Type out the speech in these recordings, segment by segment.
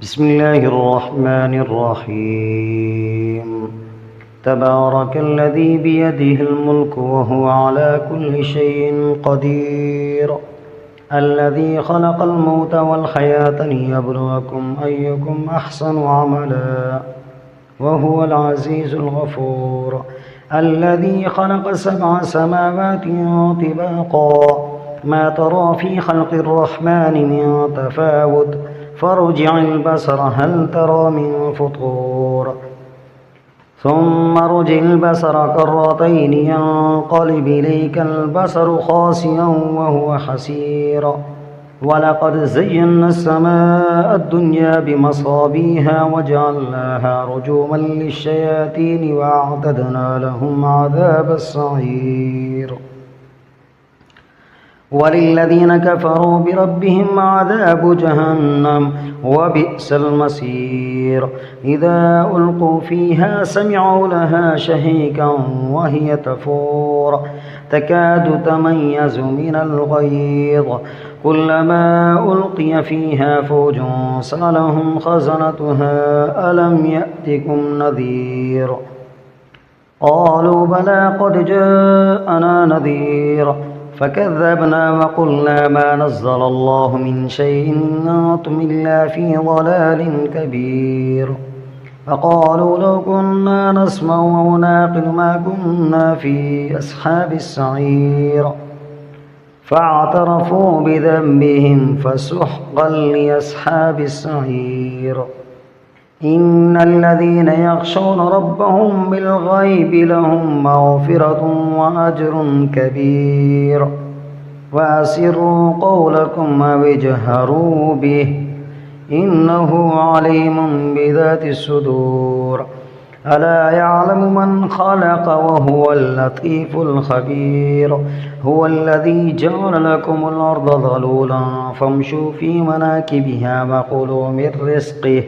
بسم الله الرحمن الرحيم. تبارك الذي بيده الملك وهو على كل شيء قدير، الذي خلق الموت والحياة ليبلوكم أيكم أحسن عملا وهو العزيز الغفور، الذي خلق 7 سماوات طباقا ما ترى في خلق الرحمن من تفاوت فارجع البصر هل ترى من فطور، ثم ارجع البصر كرتين ينقلب إليك البصر خاسئا وهو حسير، ولقد زينا السماء الدنيا بمصابيها وجعلناها رجوما للشياطين وأعتدنا لهم عذاب السعير، وللذين كفروا بربهم عذاب جهنم وبئس المصير. إذا ألقوا فيها سمعوا لها شهيقا وهي تفور تكاد تميز من الغيظ، كلما ألقي فيها فوج سألهم خزنتها ألم يأتكم نذير، قالوا بلى قد جاءنا نذير فكذبنا وقلنا ما نزل الله من شيء إن أنتم إلا في ضلال كبير، فقالوا لو كنا نسمع أو نعقل ما كنا في أصحاب السعير، فاعترفوا بذنبهم فسحقا لأصحاب السعير. إن الذين يخشون ربهم بالغيب لهم مغفرة وأجر كبير، وأسروا قولكم أو اجهروا به إنه عليم بذات الصدور، ألا يعلم من خلق وهو اللطيف الخبير، هو الذي جعل لكم الأرض ذلولا فامشوا في مناكبها وكلوا من رزقه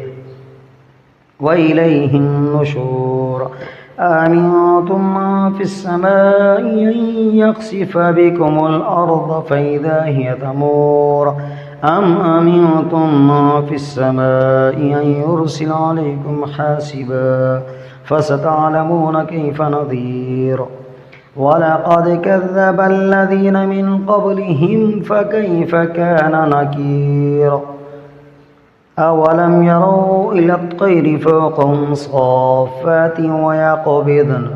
وإليه النشور. أأمنتم من في السماء أن يخسف بكم الأرض فإذا هي تمور، أم أمنتم من في السماء أن يرسل عليكم حاسبا فستعلمون كيف نذير. ولقد كذب الذين من قبلهم فكيف كان نكير، أولم يروا إلى الطير فوقهم صافات ويقبضن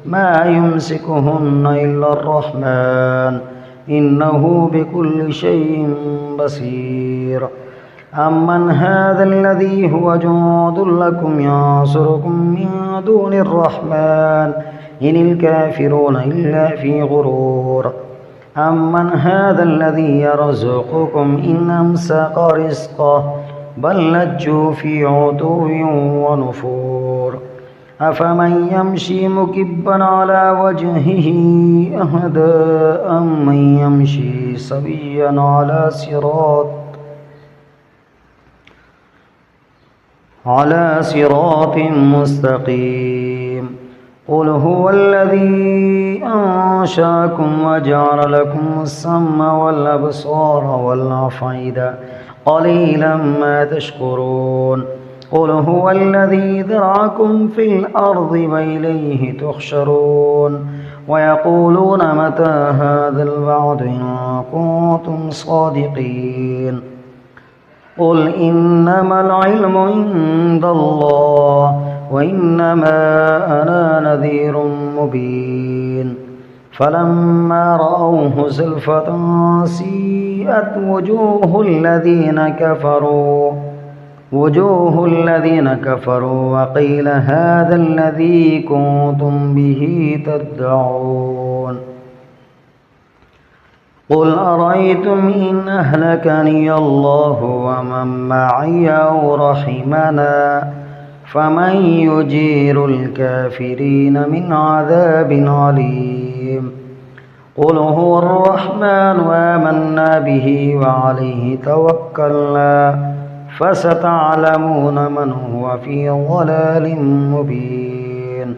ما يمسكهن إلا الرحمن إنه بكل شيء بصير. أمن هذا الذي هو جند لكم ينصركم من دون الرحمن إن الكافرون إلا في غرور، أمن هذا الذي يرزقكم إن أمسك رزقه بل لجوا في عتو ونفور، أفمن يمشي مكبا على وجهه أهدى أم من يمشي سويا على صراط مستقيم. قل هو الذي أنشأكم وجعل لكم السمع والأبصار والأفئدة قليلا ما تشكرون. قل هو الذي ذرأكم في الأرض وإليه تحشرون. ويقولون متى هذا الوعد إن كنتم صادقين. قل إنما العلم عند الله وإنما أنا نذير مبين. فلما رأوه زلفة سيئت وجوه الذين كفروا وقيل هذا الذي كنتم به تدعون. قل أرأيتم إن أهلكني الله ومن معي أو رحمنا فمن يجير الكافرين من عذاب عليم. قل هو الرحمن آمنا به وعليه توكلنا فستعلمون من هو في ضلال مبين.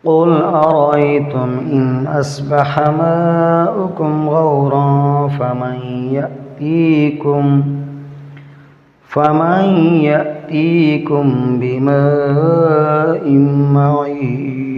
قل أرأيتم إن أصبح ماؤكم غورا فمن يأتيكم بماء معين